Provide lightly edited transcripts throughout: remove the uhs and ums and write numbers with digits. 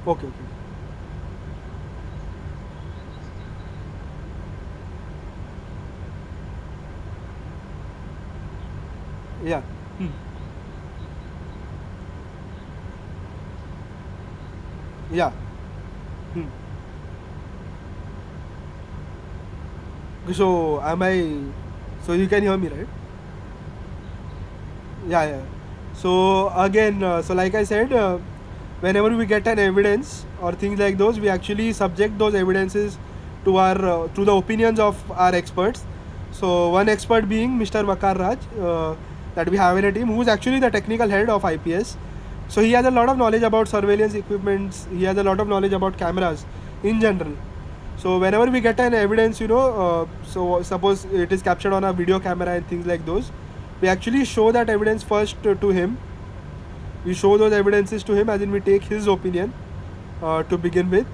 Okay, okay. Yeah. Hmm. Yeah. Hmm. So am I? So you can hear me, right? Yeah, yeah. So again, so like I said, whenever we get an evidence or things like those, we actually subject those evidences to the opinions of our experts. So one expert being Mr. Vakar Raj, that we have in a team, who is actually the technical head of IPS. So he has a lot of knowledge about surveillance equipments. He has a lot of knowledge about cameras in general. So whenever we get an evidence, so suppose it is captured on a video camera and things like those, we actually show that evidence first to him. We show those evidences to him, as in we take his opinion to begin with,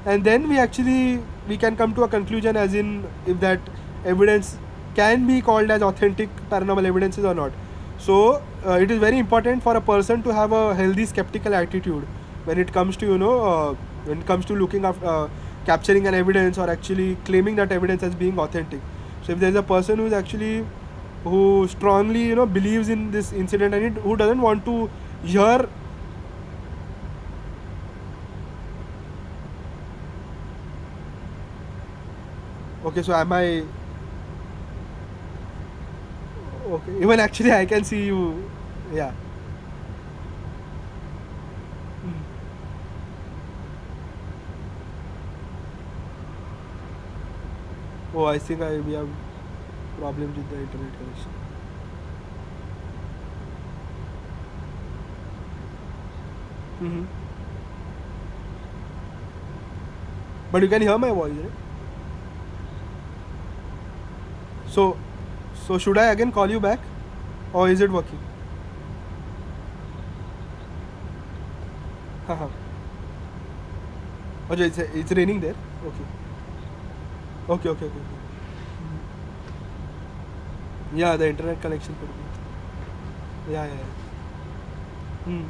and then we can come to a conclusion, as in if that evidence can be called as authentic paranormal evidences or not. So it is very important for a person to have a healthy skeptical attitude when it comes to when it comes to looking after capturing an evidence or actually claiming that evidence as being authentic. So if there is a person who strongly believes in this incident, and who doesn't want to hear. Okay, so am I? Okay, even actually I can see you. Yeah. Mm. Oh, I think we have problems with the internet connection. Mm-hmm. But you can hear my voice, right? So, so should I again call you back, or is it working? Haha. Oh, it's raining there. Okay. Okay, okay, okay. Yeah, the internet connection could be. Yeah, yeah, yeah. Hmm.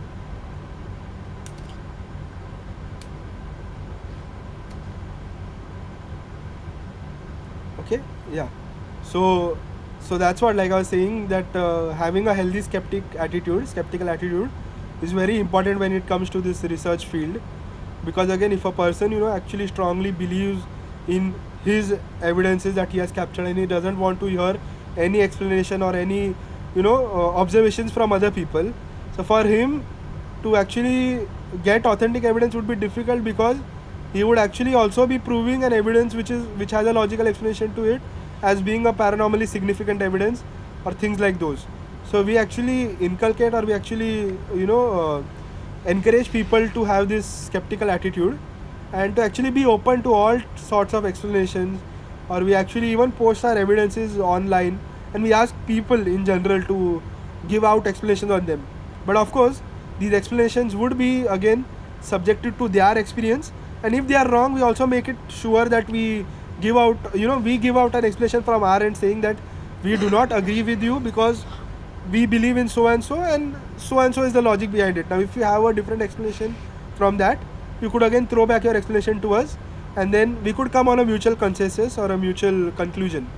Okay. Yeah. So, so that's what, like I was saying, that having a healthy skeptical attitude, is very important when it comes to this research field, because again, if a person actually strongly believes in his evidences that he has captured, and he doesn't want to hear any explanation or any observations from other people, so for him to actually get authentic evidence would be difficult, because he would actually also be proving an evidence which has a logical explanation to it as being a paranormally significant evidence or things like those. So we actually inculcate, or we actually encourage people to have this skeptical attitude, and to actually be open to all sorts of explanations, or we actually even post our evidences online, and we ask people in general to give out explanations on them. But of course, these explanations would be again subjected to their experience, and if they are wrong, we also make it sure that we give out an explanation from our end, saying that we do not agree with you because we believe in so and so is the logic behind it. Now if you have a different explanation from that, you could again throw back your explanation to us, and then we could come on a mutual consensus or a mutual conclusion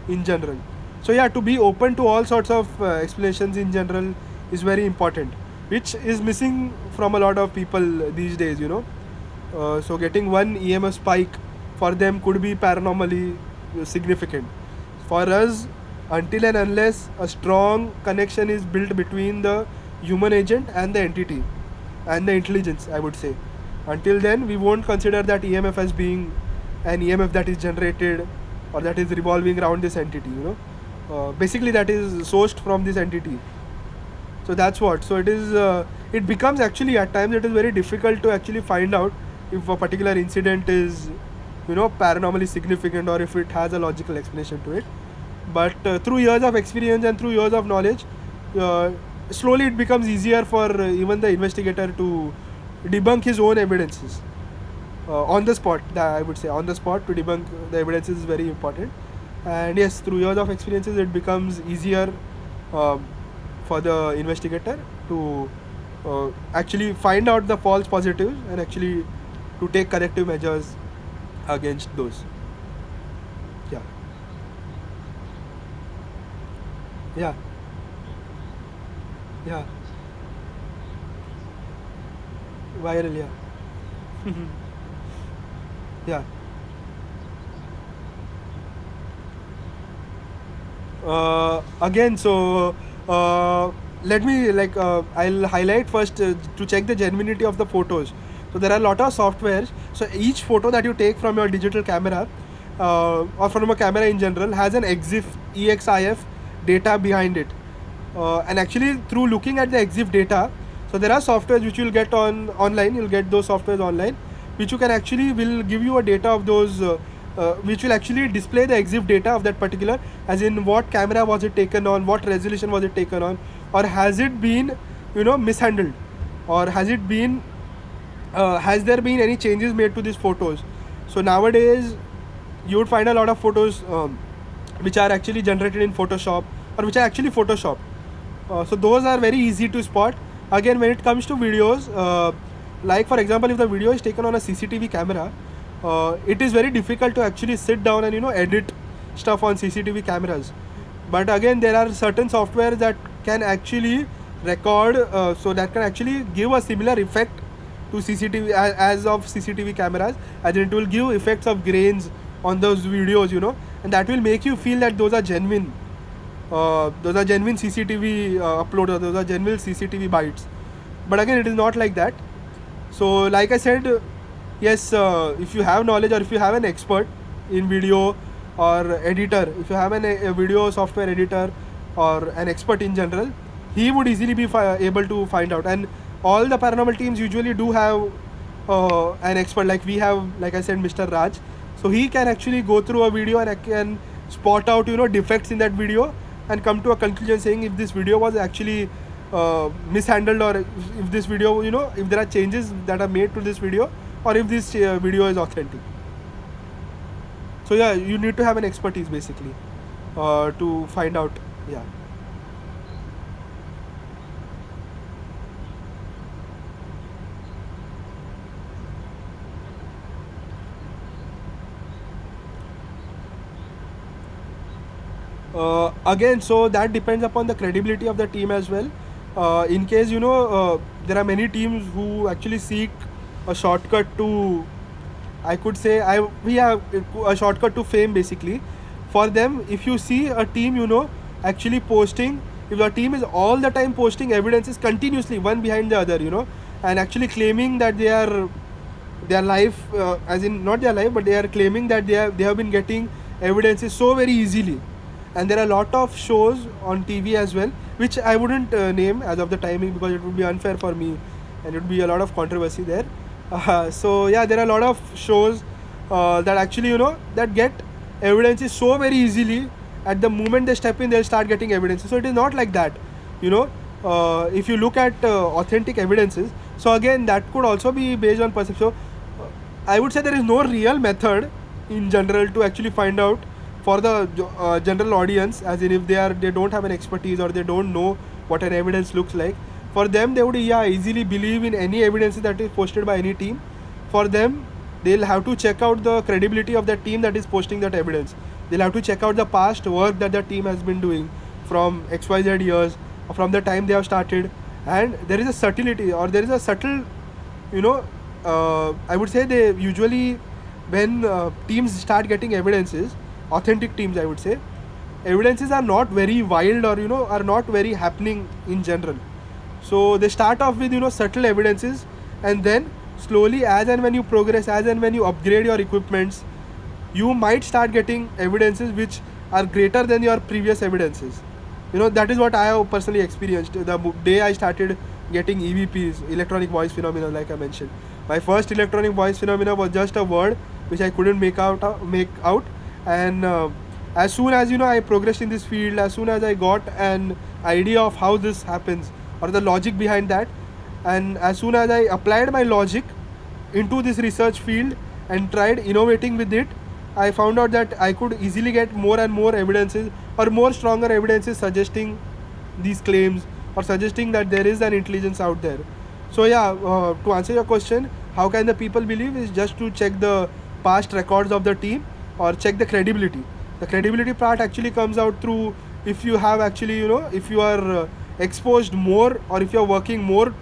in general. So yeah, to be open to all sorts of explanations in general is very important, which is missing from a lot of people these days. So getting one EMF spike for them could be paranormally significant. For us, until and unless a strong connection is built between the human agent and the entity and the intelligence, I would say, until then we won't consider that EMF as being an EMF that is generated or that is revolving around this entity. Basically that is sourced from this entity. So that's what. So it becomes, actually at times it is very difficult to actually find out if a particular incident is paranormally significant, or if it has a logical explanation to it. But through years of experience and through years of knowledge, uh, slowly it becomes easier for even the investigator to debunk his own evidences on the spot. That I would say, on the spot, to debunk the evidences is very important. And yes, through years of experiences, it becomes easier um, for the investigator to actually find out the false positives and actually to take corrective measures against those. Yeah. Yeah. Yeah. Viral. Yeah. Yeah. Again, so let me I'll highlight first to check the genuinity of the photos. So there are a lot of softwares. So each photo that you take from your digital camera or from a camera in general has an EXIF data behind it. And actually through looking at the EXIF data, so there are softwares which you'll get online. You'll get those softwares online, which you can actually will give you a data of those. Which will actually display the EXIF data of that particular, as in what camera was it taken on, what resolution was it taken on, or has it been mishandled, or has it been has there been any changes made to these photos. So nowadays you would find a lot of photos which are actually generated in Photoshop or which are actually Photoshop. So those are very easy to spot. Again, when it comes to videos, like for example, if the video is taken on a CCTV camera, it is very difficult to actually sit down and edit stuff on CCTV cameras. But again, there are certain software that can actually record, so that can actually give a similar effect to CCTV as of CCTV cameras, as in it will give effects of grains on those videos, and that will make you feel that those are genuine. Those are genuine CCTV uploads, or those are genuine CCTV bytes. But again, it is not like that. So like I said, yes, if you have knowledge or if you have an expert in video or editor, if you have a video software editor or an expert in general, he would easily be able to find out. And all the paranormal teams usually do have an expert, like we have, like I said, Mr. Raj. So he can actually go through a video and can spot out defects in that video and come to a conclusion saying if this video was actually mishandled, or if this video, if there are changes that are made to this video, or if this video is authentic. So yeah, you need to have an expertise basically to find out. Yeah. Again, so that depends upon the credibility of the team as well. In case there are many teams who actually seek a shortcut to, I could say, we have a shortcut to fame basically. For them, if you see a team actually posting, if the team is all the time posting evidences continuously one behind the other, and actually claiming that their life, as in not their life, but they are claiming that they have been getting evidences so very easily. And there are a lot of shows on TV as well, which I wouldn't name as of the timing, because it would be unfair for me and it would be a lot of controversy there. So yeah, there are a lot of shows that actually that get evidences so very easily. At the moment they step in, they'll start getting evidences. So it is not like that. If you look at authentic evidences, so again that could also be based on perception. So I would say there is no real method in general to actually find out for the general audience, as in if they don't have an expertise or they don't know what an evidence looks like. For them, they would easily believe in any evidence that is posted by any team. For them, they'll have to check out the credibility of the team that is posting that evidence. They'll have to check out the past work that the team has been doing from XYZ years, or from the time they have started. And there is a subtlety, or there is a subtle, I would say they usually, when teams start getting evidences, authentic teams, I would say, evidences are not very wild, or are not very happening in general. So they start off with subtle evidences, and then slowly, as and when you progress, as and when you upgrade your equipments, you might start getting evidences which are greater than your previous evidences. That is what I have personally experienced the day I started getting EVPs, electronic voice phenomena, like I mentioned. My first electronic voice phenomena was just a word which I couldn't make out. And as soon as I progressed in this field, as soon as I got an idea of how this happens, or the logic behind that, and as soon as I applied my logic into this research field and tried innovating with it, I found out that I could easily get more and more evidences, or more stronger evidences suggesting these claims, or suggesting that there is an intelligence out there. So yeah, to answer your question, how can the people believe is just to check the past records of the team or check the credibility. The credibility part actually comes out through if you have actually, if you are exposed more, or if you are working more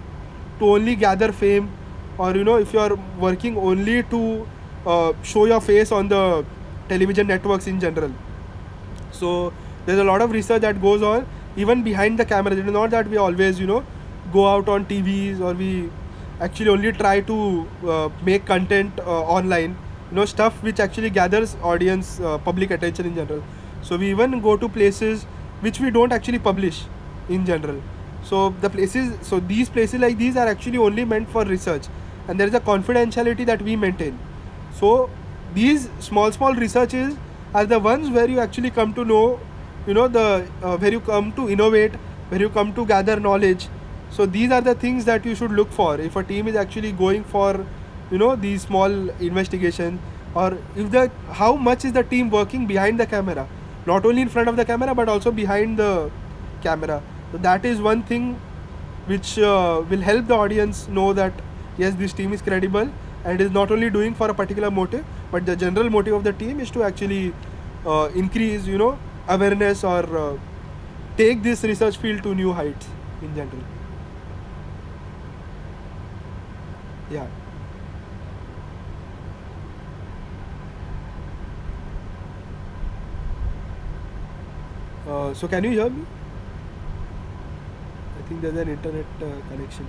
to only gather fame, or if you are working only to show your face on the television networks in general. So there's a lot of research that goes on even behind the camera. It is not that we always go out on TVs, or we actually only try to make content online, stuff which actually gathers audience, public attention in general. So we even go to places which we don't actually publish in general. So these places like these are actually only meant for research, and there is a confidentiality that we maintain. So these small researches are the ones where you actually come to know, the where you come to innovate, where you come to gather knowledge. So these are the things that you should look for if a team is actually going for these small investigation, or if the how much is the team working behind the camera, not only in front of the camera but also behind the camera. So that is one thing which will help the audience know that yes, this team is credible and is not only doing for a particular motive, but the general motive of the team is to actually increase awareness, or take this research field to new heights in general. Yeah. So can you hear me? I think there's an internet connection.